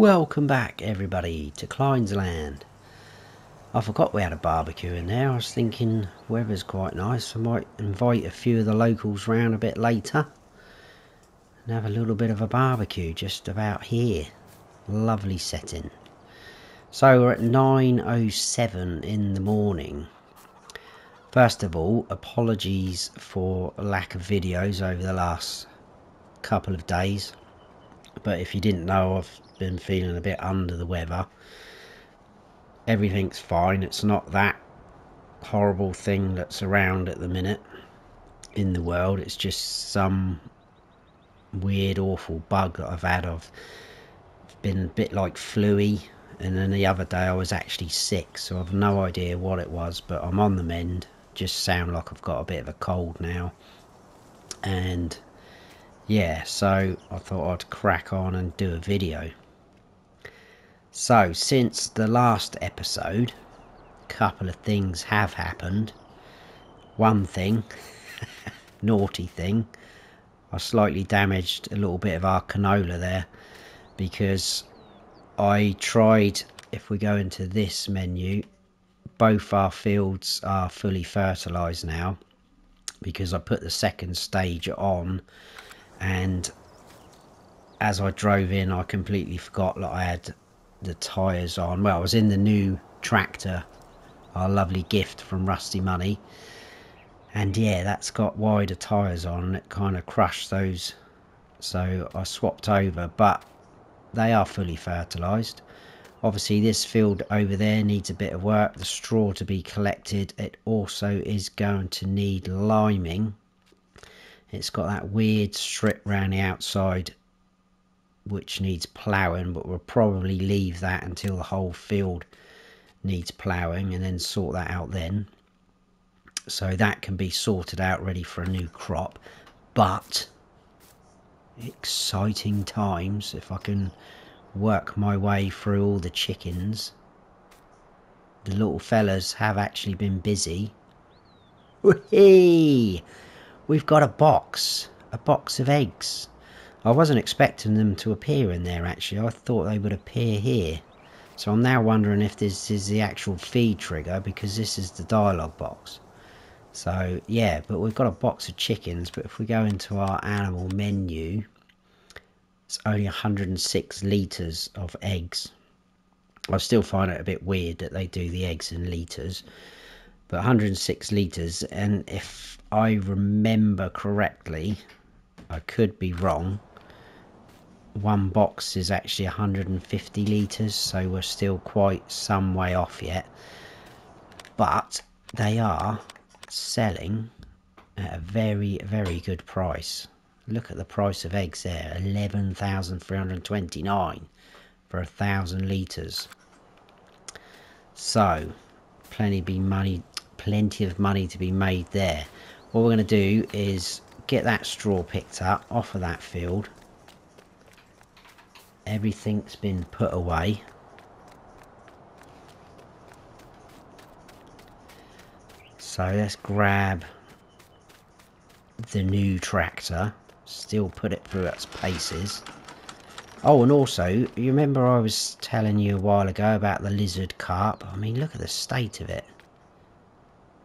Welcome back everybody to Kleines land. I forgot we had a barbecue in there. I was thinking weather's quite nice. I might invite a few of the locals round a bit later and have a little bit of a barbecue just about here. Lovely setting. So we're at 9:07 in the morning. First of all, apologies for lack of videos over the last couple of days. But if you didn't know, I've been feeling a bit under the weather. Everything's fine. It's not that horrible thing that's around at the minute in the world. It's just some weird, awful bug that I've had. I've been a bit like flu-y, and then the other day I was actually sick, so I've no idea what it was, but I'm on the mend. Just sound like I've got a bit of a cold now. And yeah, so I thought I'd crack on and do a video. So since the last episode, a couple of things have happened. One thing, naughty thing, I slightly damaged a little bit of our canola there, because I tried, if we go into this menu, both our fields are fully fertilised now, because I put the second stage on, and as I drove in I completely forgot that I had the tyres on. Well, I was in the new tractor, our lovely gift from Rusty Money, and yeah, that's got wider tyres on and it kind of crushed those, so I swapped over. But they are fully fertilised. Obviously this field over there needs a bit of work, the straw to be collected. It also is going to need liming. It's got that weird strip round the outside which needs ploughing, but we'll probably leave that until the whole field needs ploughing and then sort that out then, so that can be sorted out ready for a new crop. But exciting times if I can work my way through all the chickens. The little fellas have actually been busy. Whee! We've got a box of eggs. I wasn't expecting them to appear in there actually. I thought they would appear here. So I'm now wondering if this is the actual feed trigger, because this is the dialogue box. So yeah, but we've got a box of chickens. But if we go into our animal menu, it's only 106 litres of eggs. I still find it a bit weird that they do the eggs in litres, but 106 litres. And if I remember correctly, I could be wrong, one box is actually 150 litres, so we're still quite some way off yet. But they are selling at a very, very good price. Look at the price of eggs there, 11,329 for 1,000 litres. So plenty of money to be made there. What we're going to do is get that straw picked up off of that field. Everything's been put away. So let's grab the new tractor, still put it through its paces. Oh, and also, you remember I was telling you a while ago about the lizard carp? I mean, look at the state of it.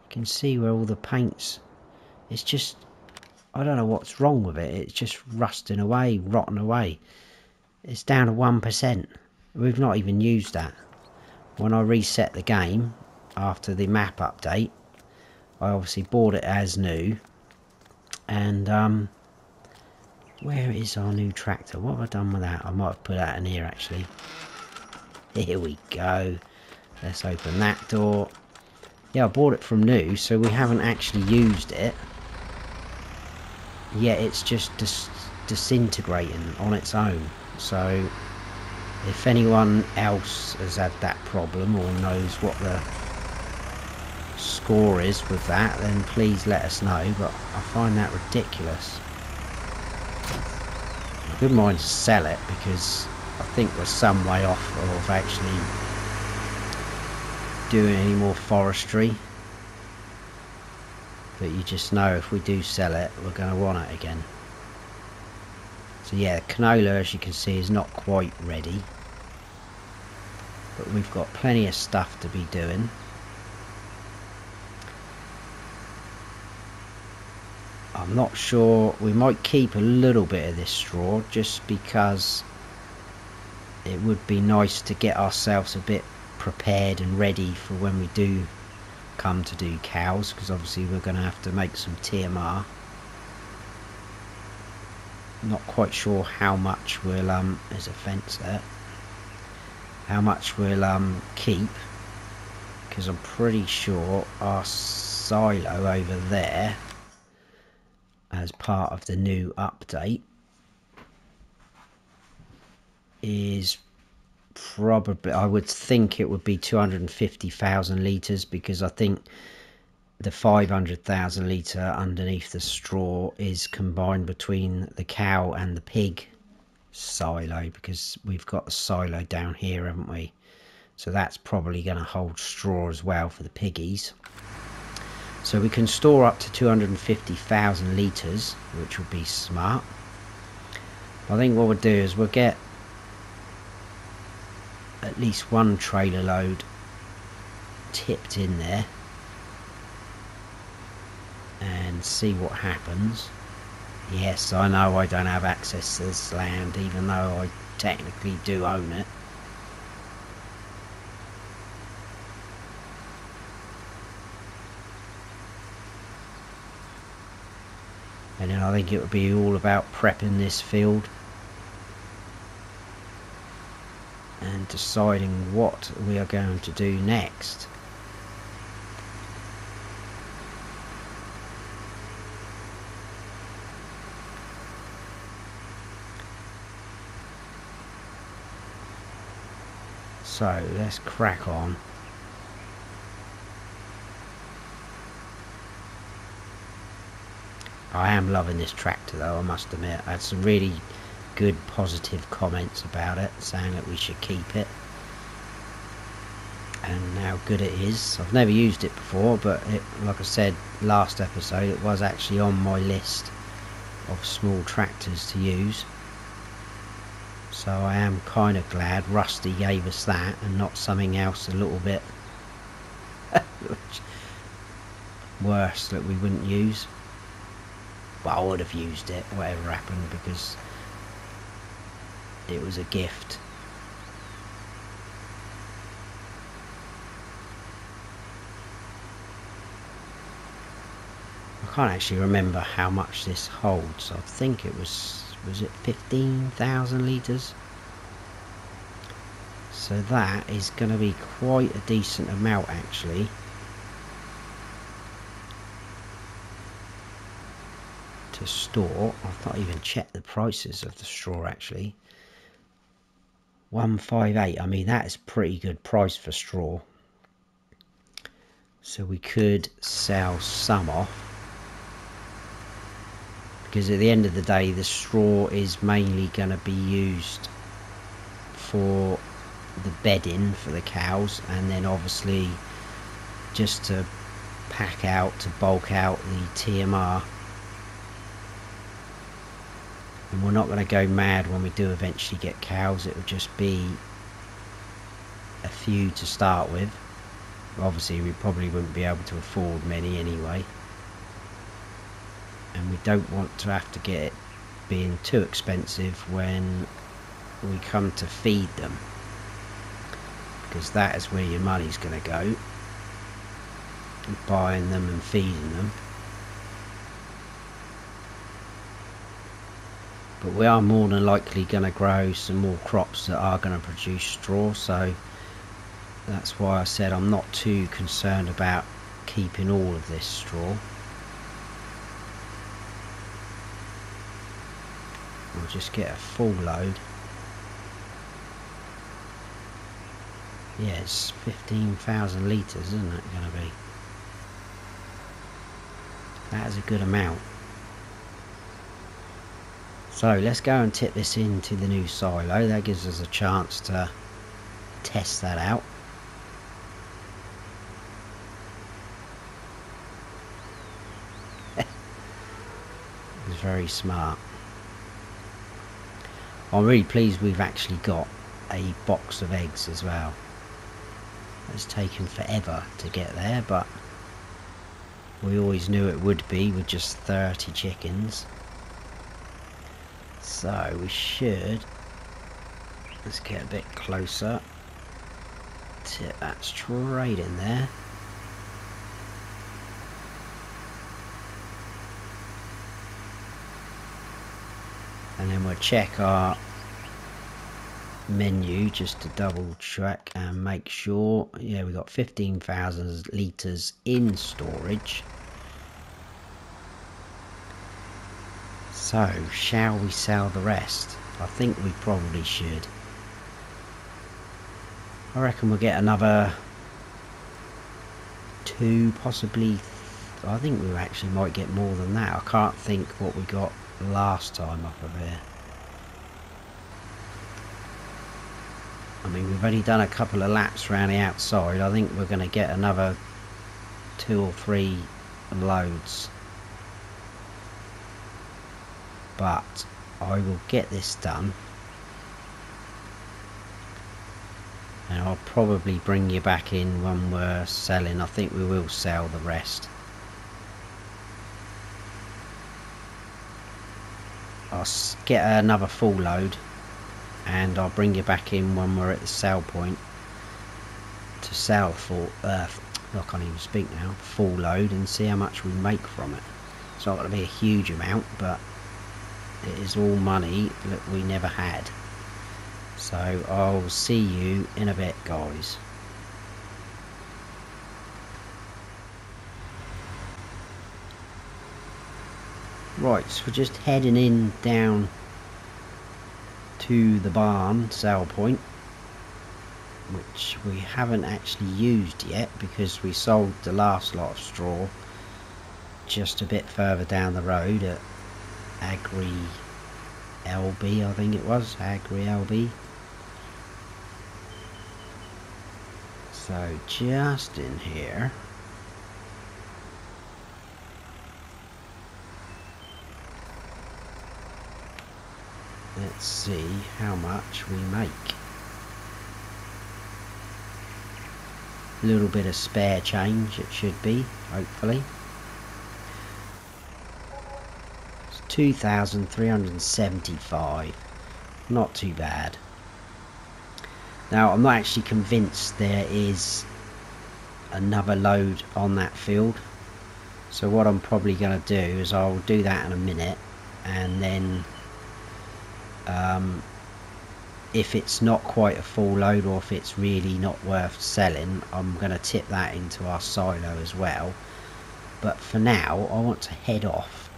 You can see where all the paint's, it's just, I don't know what's wrong with it. It's just rusting away, rotting away. It's down to 1%. We've not even used that. When I reset the game after the map update, I obviously bought it as new. And where is our new tractor? What have I done with that? I might have put that in here actually. Here we go. Let's open that door. Yeah, I bought it from new, so we haven't actually used it. Yeah, it's just disintegrating on its own. So if anyone else has had that problem or knows what the score is with that, then please let us know. But I find that ridiculous. I wouldn't mind to sell it, because I think we're some way off of actually doing any more forestry. But you just know if we do sell it, we're going to want it again. So yeah, canola, as you can see, is not quite ready. but we've got plenty of stuff to be doing. I'm not sure, we might keep a little bit of this straw just because it would be nice to get ourselves a bit prepared and ready for when we do come to do cows, because obviously we're going to have to make some TMR. Not quite sure how much we'll there's a fence there, how much we'll keep, because I'm pretty sure our silo over there, as part of the new update, is probably, I would think it would be 250,000 litres, because I think the 500,000 litre underneath the straw is combined between the cow and the pig silo, because we've got a silo down here, haven't we? So that's probably going to hold straw as well for the piggies. So we can store up to 250,000 litres, which would be smart. I think what we'll do is we'll get at least one trailer load tipped in there and see what happens. Yes, I know I don't have access to this land, even though I technically do own it. And then I think it would be all about prepping this field and deciding what we are going to do next. So let's crack on. I am loving this tractor though, I must admit. I had some really good positive comments about it, saying that we should keep it and how good it is. I've never used it before, but it, like I said last episode, it was actually on my list of small tractors to use. So I am kind of glad Rusty gave us that and not something else a little bit worse that we wouldn't use. But I would have used it, whatever happened, because it was a gift. I can't actually remember how much this holds. I think it was it 15,000 litres? So that is going to be quite a decent amount actually. To store. I've not even checked the prices of the straw actually. 158, I mean that is a pretty good price for straw. So we could sell some off, because at the end of the day the straw is mainly going to be used for the bedding for the cows, and then obviously just to pack out, to bulk out the TMR. And we're not going to go mad when we do eventually get cows. It will just be a few to start with. Obviously we probably wouldn't be able to afford many anyway, and we don't want to have to get it being too expensive when we come to feed them, because that is where your money's going to go, buying them and feeding them. But we are more than likely going to grow some more crops that are going to produce straw, so that's why I said I'm not too concerned about keeping all of this straw. We'll just get a full load. Yeah, it's 15,000 litres, isn't it going to be? That is a good amount. So let's go and tip this into the new silo. That gives us a chance to test that out. It's very smart. I'm really pleased we've actually got a box of eggs as well. It's taken forever to get there, but we always knew it would be with just 30 chickens. So we should, let's get a bit closer, tip that straight in there. And then we'll check our menu just to double check and make sure. Yeah, we got 15,000 litres in storage. So, shall we sell the rest? I think we probably should. I reckon we'll get another 2, possibly. I think we actually might get more than that. I can't think what we got last time up of here. I mean, we've only done a couple of laps around the outside. I think we're going to get another 2 or 3 loads. But I will get this done. And I'll probably bring you back in when we're selling. I think we will sell the rest. I'll get another full load. And I'll bring you back in when we're at the sell point to sell for I can't even speak now, full load, and see how much we make from it. It's not going to be a huge amount, but it is all money that we never had. So I'll see you in a bit, guys. Right, so we're just heading in down to the barn sale point, which we haven't actually used yet because we sold the last lot of straw just a bit further down the road at Agri LB, I think it was, Agri LB. So just in here, let's see how much we make. A little bit of spare change it should be, hopefully. It's 2,375. Not too bad. Now, I'm not actually convinced there is another load on that field. So what I'm probably going to do is I'll do that in a minute, and then if it's not quite a full load, or if it's really not worth selling, I'm going to tip that into our silo as well. But for now, I want to head off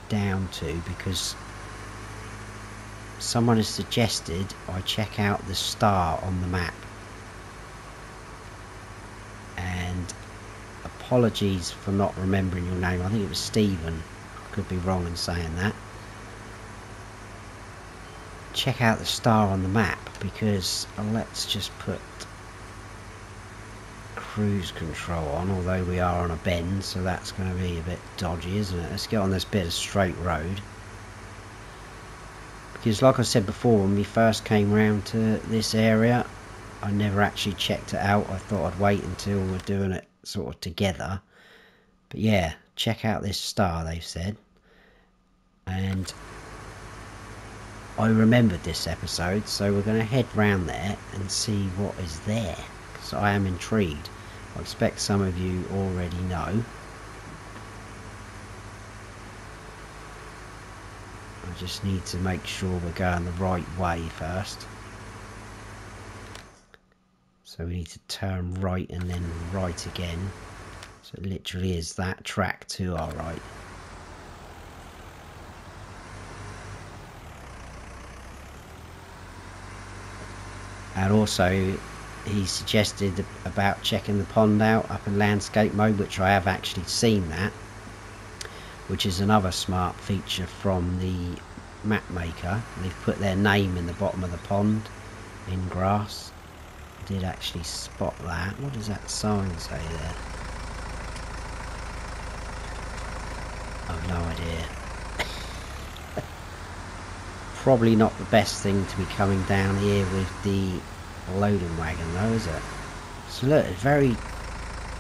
down to, because someone has suggested I check out the star on the map. And apologies for not remembering your name. I think it was Stephen. I could be wrong in saying that. Check out the star on the map, because let's just put cruise control on, although we are on a bend, so that's going to be a bit dodgy, isn't it? Let's get on this bit of straight road, because like I said before, when we first came round to this area, I never actually checked it out. I thought I'd wait until we're doing it sort of together. But yeah, check out this star, they've said. And I remembered this episode, so we're going to head round there and see what is there, because I am intrigued. I expect some of you already know. I just need to make sure we're going the right way first. So we need to turn right and then right again. So it literally is that track to our right. And also he suggested about checking the pond out up in landscape mode, which I have actually seen that, which is another smart feature from the map maker. They've put their name in the bottom of the pond in grass. I did actually spot that. What does that sign say there? I've no idea. Probably not the best thing to be coming down here with the loading wagon though, is it? So look, it's very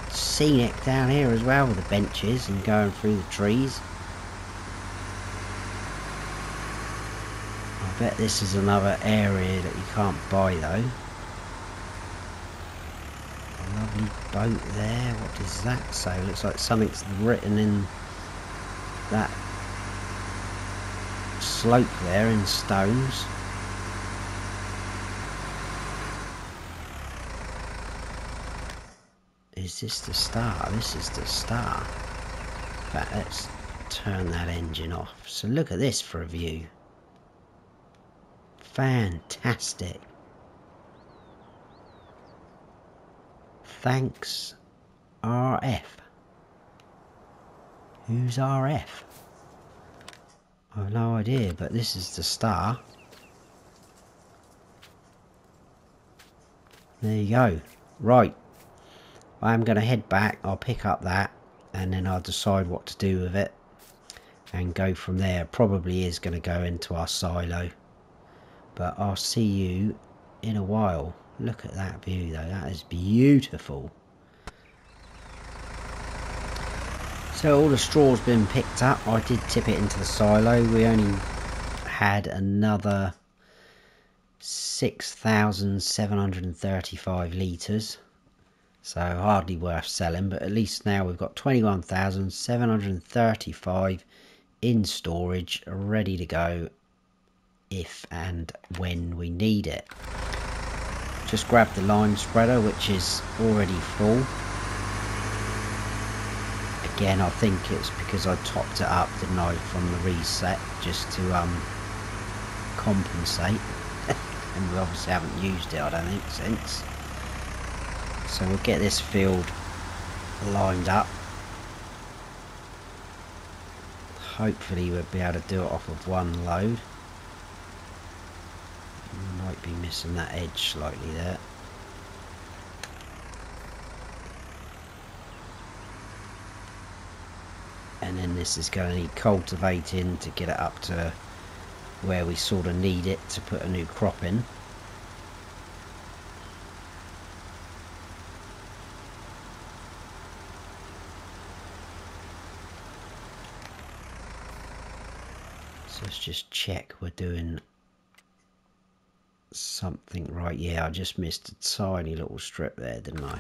scenic down here as well with the benches and going through the trees. I bet this is another area that you can't buy though. A lovely boat there. What does that say? Looks like something's written in that slope there in stones. Is this the star? This is the star. In fact, let's turn that engine off. So look at this for a view. Fantastic. Thanks, RF. Who's RF? I've no idea, but this is the star. There you go. Right. I'm going to head back. I'll pick up that and then I'll decide what to do with it and go from there. Probably is going to go into our silo. But I'll see you in a while. Look at that view though. That is beautiful. So all the straw's been picked up. I did tip it into the silo. We only had another 6,735 litres. So hardly worth selling, but at least now we've got 21,735 in storage, ready to go if and when we need it. Just grab the lime spreader, which is already full. Again, I think it's because I topped it up, didn't I, from the reset, just to compensate. And we obviously haven't used it, I don't think, since. So we'll get this field lined up. Hopefully we'll be able to do it off of one load. Might be missing that edge slightly there. And then this is going to need cultivating to get it up to where we sort of need it to put a new crop in. Let's just check we're doing something right. Yeah, I just missed a tiny little strip there, didn't I?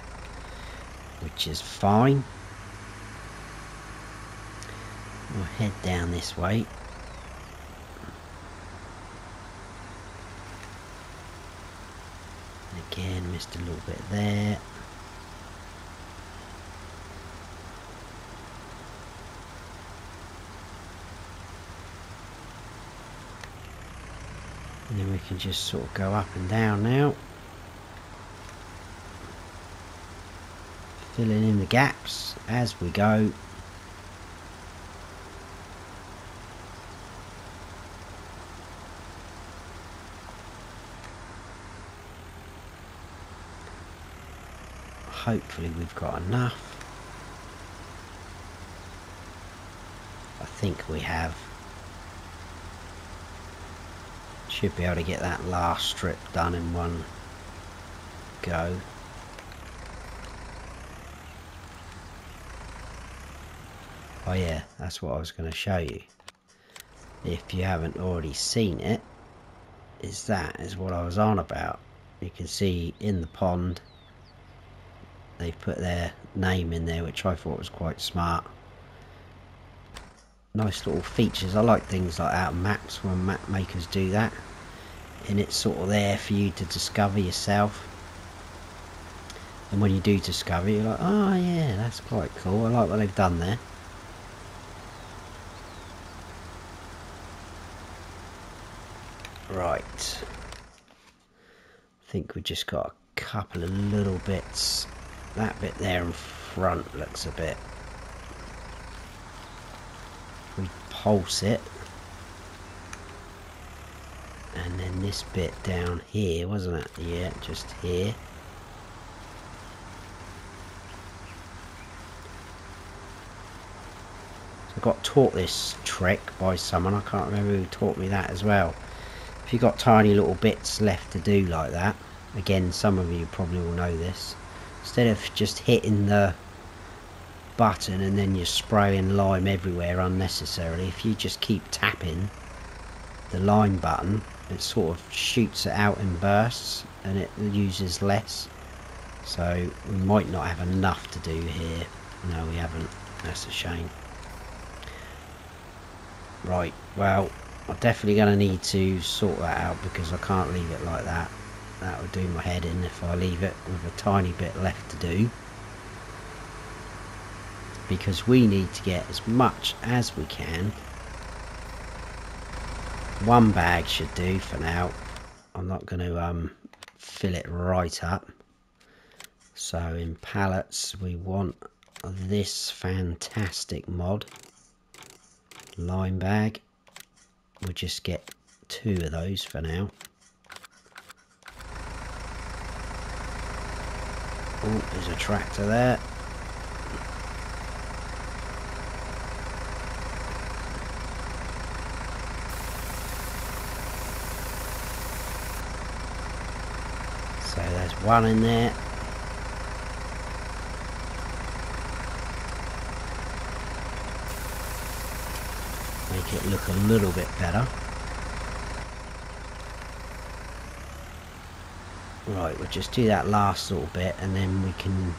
Which is fine. We'll head down this way. And again, missed a little bit there. And then we can just sort of go up and down now. Filling in the gaps as we go. Hopefully we've got enough. I think we have. Should be able to get that last strip done in one go. Oh yeah, that's what I was going to show you. If you haven't already seen it, is what I was on about. You can see in the pond they've put their name in there, which I thought was quite smart. Nice little features. I like things like that, maps, when map makers do that, and it's sort of there for you to discover yourself. And when you do discover, you're like, oh yeah, that's quite cool. I like what they've done there. Right, I think we just got a couple of little bits. That bit there in front looks a bit. We pulse it, and then this bit down here, wasn't it? Yeah, just here. So I got taught this trick by someone. I can't remember who taught me that as well. If you've got tiny little bits left to do like that, again, some of you probably will know this, instead of just hitting the button and then you're spraying lime everywhere unnecessarily, if you just keep tapping the lime button, it sort of shoots it out in bursts and it uses less. So we might not have enough to do here. No, we haven't. That's a shame. Right, well, I'm definitely going to need to sort that out, because I can't leave it like that. That would do my head in if I leave it with a tiny bit left to do, because we need to get as much as we can. One bag should do for now. I'm not going to fill it right up. So in pallets we want this fantastic mod lime bag. We'll just get 2 of those for now. Oh, there's a tractor there. So there's 1 in there. Make it look a little bit better. Right, we'll just do that last little bit and then we can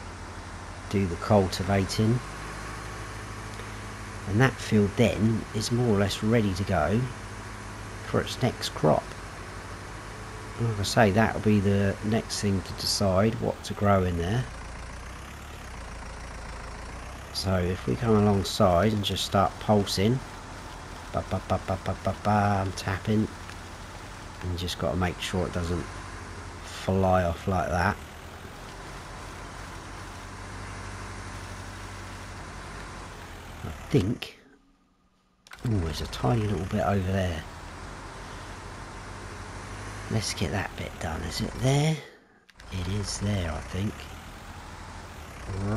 do the cultivating. And that field then is more or less ready to go for its next crop. And like I say, that'll be the next thing to decide what to grow in there. So if we come alongside and just start pulsing, I'm tapping, and you just got to make sure it doesn't fly off like that. I think, oh, there's a tiny little bit over there. Let's get that bit done. Is it there? It is there, I think.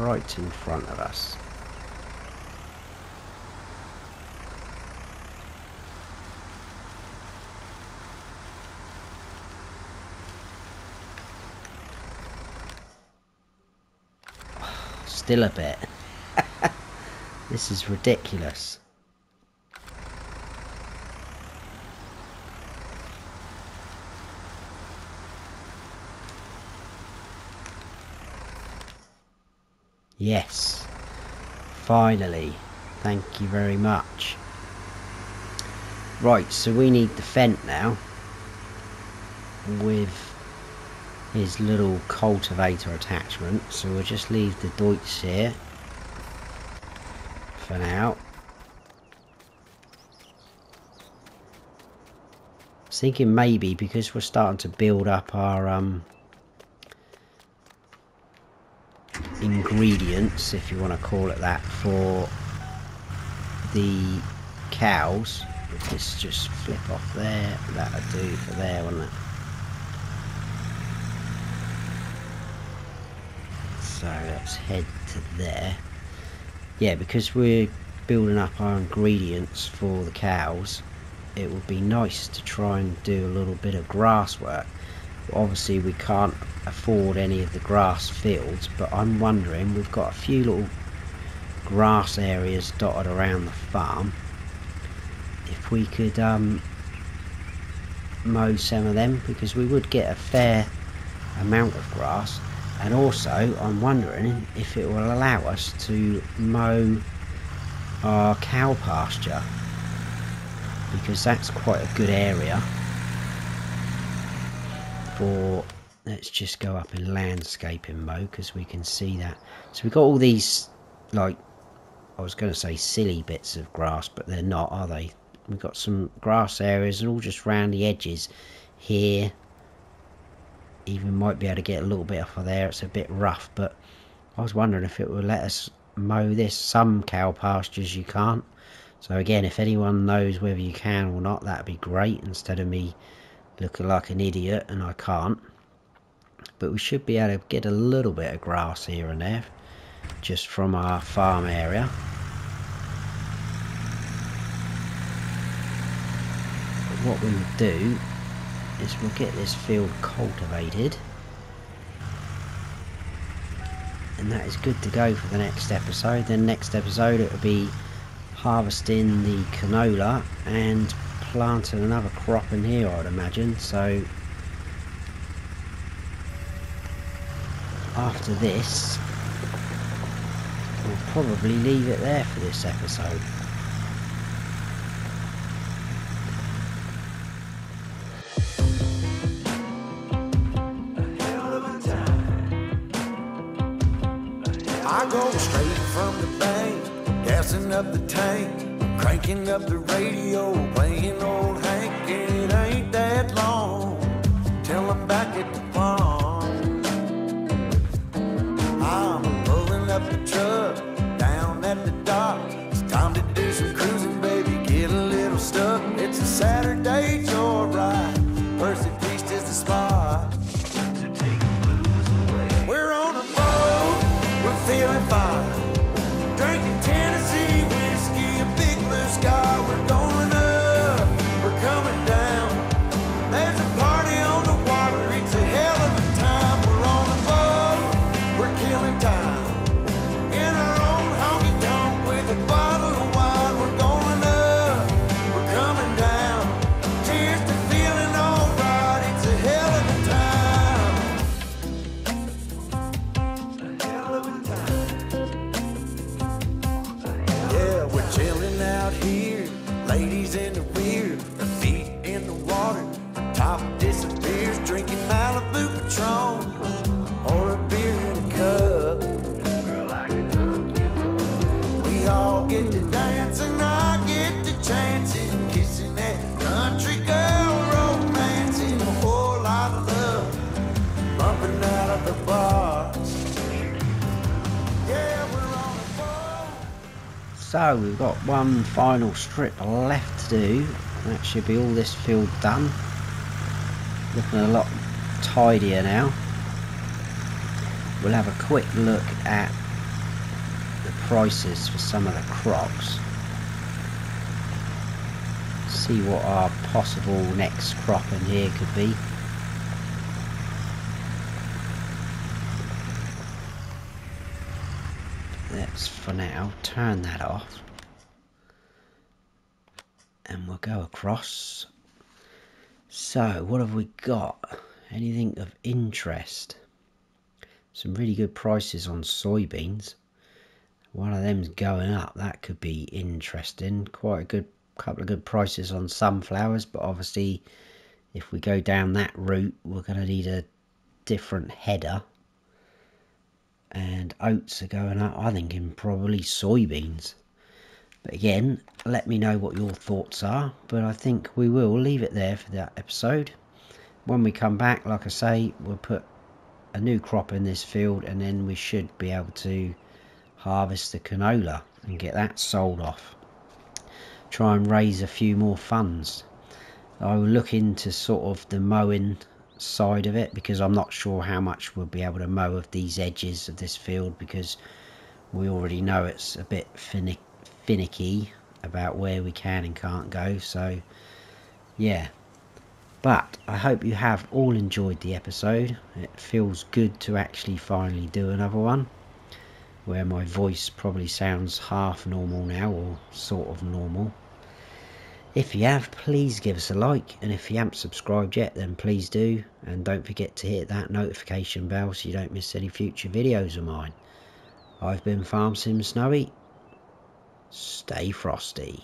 Right in front of us. Still a bit. This is ridiculous. Yes, finally, thank you very much. Right, so we need the Fent now with his little cultivator attachment, so we'll just leave the Deutz here for now. I was thinking maybe because we're starting to build up our ingredients, if you want to call it that, for the cows. Let's just flip off there. That'll do for there, wouldn't it? So let's head to there. Yeah, because we're building up our ingredients for the cows, it would be nice to try and do a little bit of grass work. Obviously we can't afford any of the grass fields, but I'm wondering, we've got a few little grass areas dotted around the farm, if we could mow some of them, because we would get a fair amount of grass. And also I'm wondering if it will allow us to mow our cow pasture, because that's quite a good area for, let's just go up in landscaping mode because we can see that. So we've got all these, like, I was going to say silly bits of grass, but they're not, are they? We've got some grass areas and all just round the edges here. Even might be able to get a little bit off of there. It's a bit rough, but I was wondering if it would let us mow this. Some cow pastures you can't. So again, if anyone knows whether you can or not, that'd be great, instead of me looking like an idiot and I can't. But we should be able to get a little bit of grass here and there just from our farm area. But what we would do is we'll get this field cultivated, and that is good to go for the next episode. Then next episode it will be harvesting the canola and planting another crop in here, I'd imagine. So after this we'll probably leave it there for this episode. I go straight from the bank, gassing up the tank, cranking up the radio, playing old Hank. It ain't that long till I'm back at the farm. I'm pulling up the truck down at the dock. It's time to do some cruising, baby, get a little stuck. It's a Saturday joyride, Percy Beast is the spot. We're on a boat, we're feeling fine, drinking Tennessee whiskey, a big blue sky. We're going up, we're coming down. There's a party on the water, it's a hell of a time. We're on a boat, we're killing time, in our own honky tonk with a bottle of wine. We're going up, we're coming down. Cheers to feeling alright, it's a hell of a time. Yeah, we're chilling out here, ladies in the rear, our feet in the water, our top disappears, drinking Malibu Patron or a beer in a cup. We all get to dance and I get to chancing, kissing that country girl, romancing, a whole lot of love, bumping out of the bars. Yeah, we're on a boat. So we've got one final strip left to do. That should be all this field done. Looking a lot tidier now. We'll have a quick look at the prices for some of the crops. See what our possible next crop in here could be. Let's for now turn that off and we'll go across. So what have we got? Anything of interest? Some really good prices on soybeans. One of them's going up, that could be interesting. Quite a good couple of good prices on sunflowers, but obviously if we go down that route we're going to need a different header. And oats are going up, I think, in probably soybeans. But again, let me know what your thoughts are. But I think we will leave it there for that episode. When we come back, like I say, we'll put a new crop in this field, and then we should be able to harvest the canola and get that sold off. Try and raise a few more funds. I will look into sort of the mowing side of it, because I'm not sure how much we'll be able to mow of these edges of this field, because we already know it's a bit finicky about where we can and can't go. So yeah, but I hope you have all enjoyed the episode. It feels good to actually finally do another one where my voice probably sounds half normal now, or sort of normal. If you have, please give us a like, and if you haven't subscribed yet, then please do, and don't forget to hit that notification bell so you don't miss any future videos of mine. I've been Farm Sim Snowy. Stay frosty.